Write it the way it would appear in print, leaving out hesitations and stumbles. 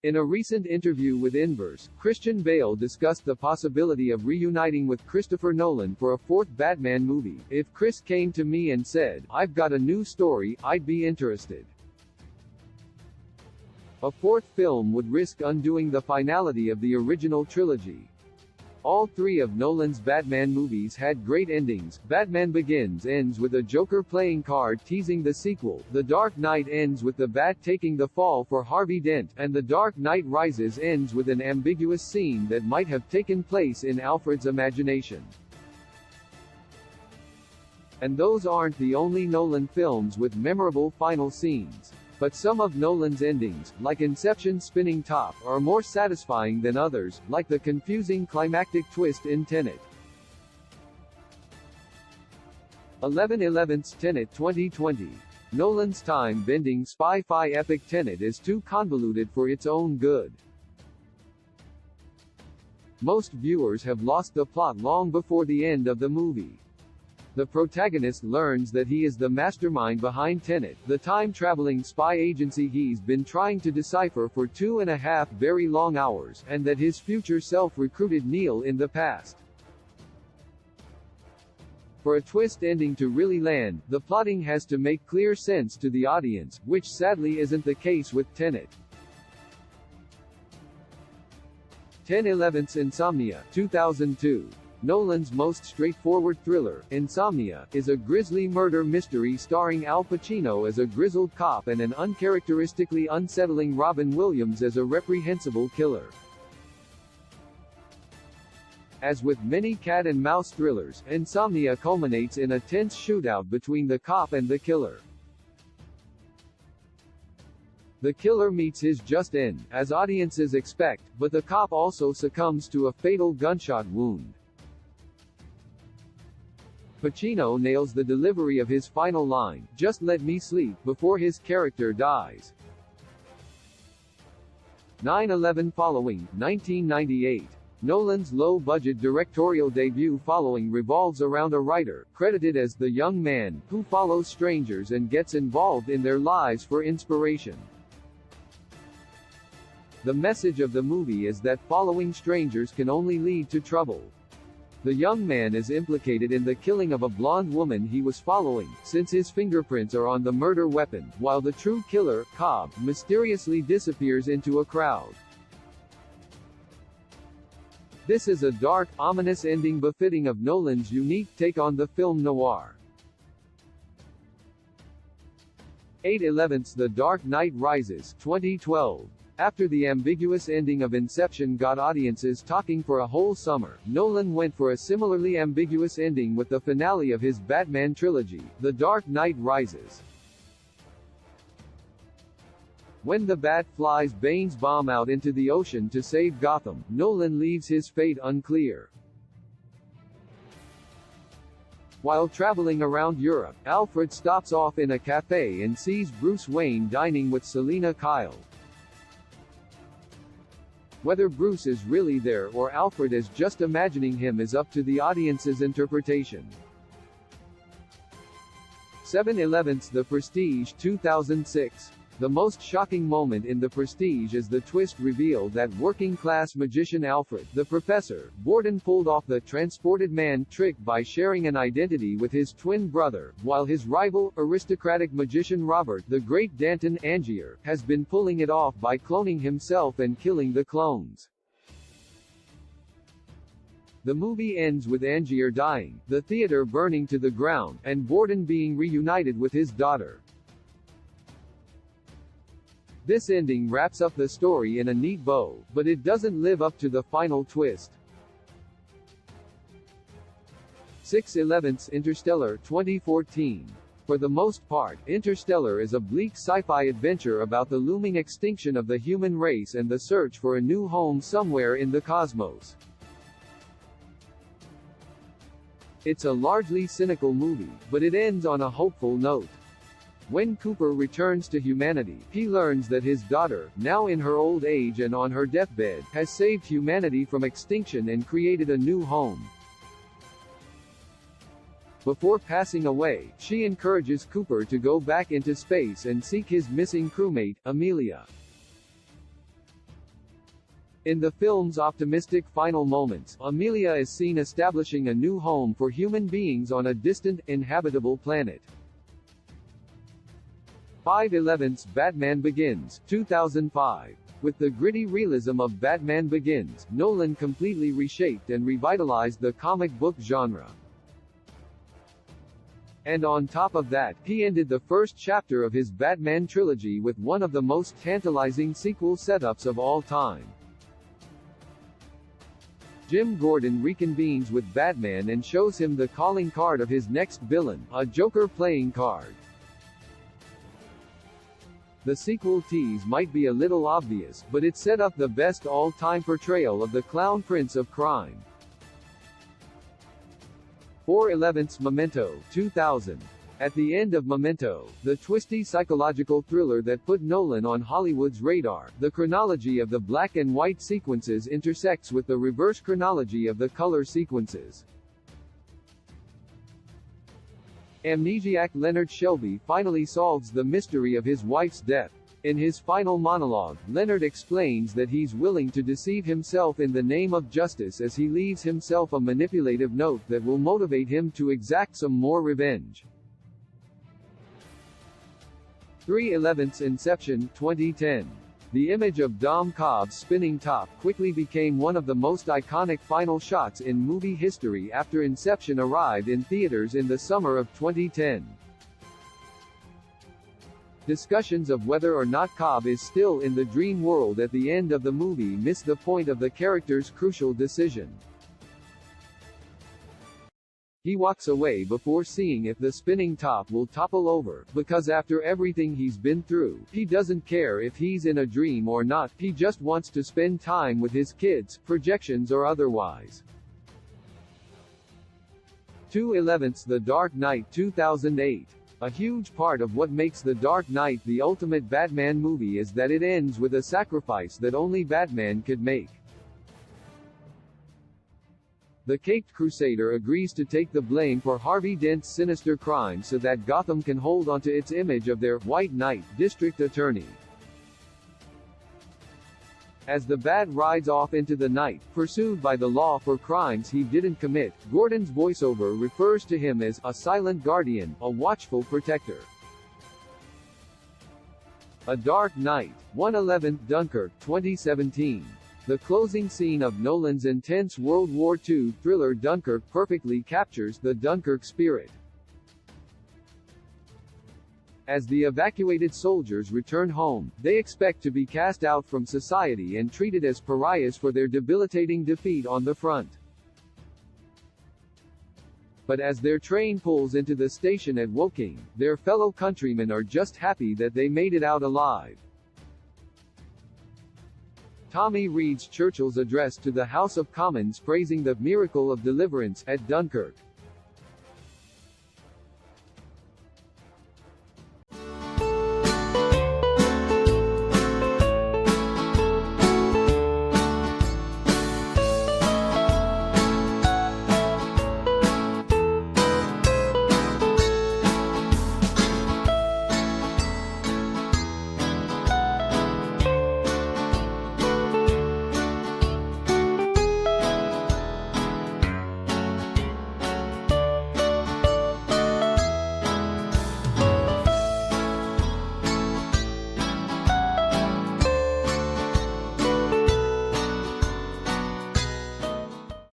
In a recent interview with Inverse, Christian Bale discussed the possibility of reuniting with Christopher Nolan for a fourth Batman movie. "If Chris came to me and said, 'I've got a new story,' I'd be interested. A fourth film would risk undoing the finality of the original trilogy." All three of Nolan's Batman movies had great endings. Batman Begins ends with a Joker playing card teasing the sequel, The Dark Knight ends with the Bat taking the fall for Harvey Dent, and The Dark Knight Rises ends with an ambiguous scene that might have taken place in Alfred's imagination. And those aren't the only Nolan films with memorable final scenes. But some of Nolan's endings, like Inception's spinning top, are more satisfying than others, like the confusing climactic twist in Tenet. 11/11's Tenet 2020. Nolan's time-bending spy-fi epic Tenet is too convoluted for its own good. Most viewers have lost the plot long before the end of the movie. The protagonist learns that he is the mastermind behind Tenet, the time-traveling spy agency he's been trying to decipher for 2.5 very long hours, and that his future self recruited Neil in the past. For a twist ending to really land, the plotting has to make clear sense to the audience, which sadly isn't the case with Tenet. 10/11's Insomnia, 2002. Nolan's most straightforward thriller, Insomnia, is a grisly murder mystery starring Al Pacino as a grizzled cop and an uncharacteristically unsettling Robin Williams as a reprehensible killer. As with many cat-and-mouse thrillers, Insomnia culminates in a tense shootout between the cop and the killer. The killer meets his just end, as audiences expect, but the cop also succumbs to a fatal gunshot wound. Pacino nails the delivery of his final line, "Just let me sleep," before his character dies. 9/11 Following, 1998. Nolan's low-budget directorial debut Following revolves around a writer, credited as the young man, who follows strangers and gets involved in their lives for inspiration. The message of the movie is that following strangers can only lead to trouble. The young man is implicated in the killing of a blonde woman he was following, since his fingerprints are on the murder weapon, while the true killer, Cobb, mysteriously disappears into a crowd. This is a dark, ominous ending befitting of Nolan's unique take on the film noir. 8/11's The Dark Knight Rises, 2012. After the ambiguous ending of Inception got audiences talking for a whole summer, Nolan went for a similarly ambiguous ending with the finale of his Batman trilogy, The Dark Knight Rises. When the Bat flies Bane's bomb out into the ocean to save Gotham, Nolan leaves his fate unclear. While traveling around Europe, Alfred stops off in a cafe and sees Bruce Wayne dining with Selina Kyle. Whether Bruce is really there or Alfred is just imagining him is up to the audience's interpretation. 7/11's The Prestige, 2006. The most shocking moment in The Prestige is the twist reveal that working-class magician Alfred, the Professor, Borden pulled off the transported man trick by sharing an identity with his twin brother, while his rival, aristocratic magician Robert, the Great Danton Angier, has been pulling it off by cloning himself and killing the clones. The movie ends with Angier dying, the theater burning to the ground, and Borden being reunited with his daughter. This ending wraps up the story in a neat bow, but it doesn't live up to the final twist. 6/11's Interstellar, 2014. For the most part, Interstellar is a bleak sci-fi adventure about the looming extinction of the human race and the search for a new home somewhere in the cosmos. It's a largely cynical movie, but it ends on a hopeful note. When Cooper returns to humanity, he learns that his daughter, now in her old age and on her deathbed, has saved humanity from extinction and created a new home. Before passing away, she encourages Cooper to go back into space and seek his missing crewmate, Amelia. In the film's optimistic final moments, Amelia is seen establishing a new home for human beings on a distant, inhabitable planet. 5/11's Batman Begins, 2005. With the gritty realism of Batman Begins, Nolan completely reshaped and revitalized the comic book genre. And on top of that, he ended the first chapter of his Batman trilogy with one of the most tantalizing sequel setups of all time. Jim Gordon reconvenes with Batman and shows him the calling card of his next villain, a Joker playing card. The sequel tease might be a little obvious, but it set up the best all-time portrayal of the clown prince of crime. 4/11's Memento, 2000. At the end of Memento, the twisty psychological thriller that put Nolan on Hollywood's radar, the chronology of the black and white sequences intersects with the reverse chronology of the color sequences. Amnesiac Leonard Shelby finally solves the mystery of his wife's death. In his final monologue, Leonard explains that he's willing to deceive himself in the name of justice as he leaves himself a manipulative note that will motivate him to exact some more revenge. 3/11's Inception, 2010. The image of Dom Cobb's spinning top quickly became one of the most iconic final shots in movie history after Inception arrived in theaters in the summer of 2010. Discussions of whether or not Cobb is still in the dream world at the end of the movie miss the point of the character's crucial decision. He walks away before seeing if the spinning top will topple over, because after everything he's been through, he doesn't care if he's in a dream or not, he just wants to spend time with his kids, projections or otherwise. 2/11's The Dark Knight, 2008. A huge part of what makes The Dark Knight the ultimate Batman movie is that it ends with a sacrifice that only Batman could make. The Caped Crusader agrees to take the blame for Harvey Dent's sinister crime so that Gotham can hold onto its image of their White Knight district attorney. As the Bat rides off into the night, pursued by the law for crimes he didn't commit, Gordon's voiceover refers to him as a silent guardian, a watchful protector. A Dark Knight, 1/11 Dunkirk, 2017. The closing scene of Nolan's intense World War II thriller Dunkirk perfectly captures the Dunkirk spirit. As the evacuated soldiers return home, they expect to be cast out from society and treated as pariahs for their debilitating defeat on the front. But as their train pulls into the station at Woking, their fellow countrymen are just happy that they made it out alive. Tommy reads Churchill's address to the House of Commons praising the miracle of deliverance at Dunkirk.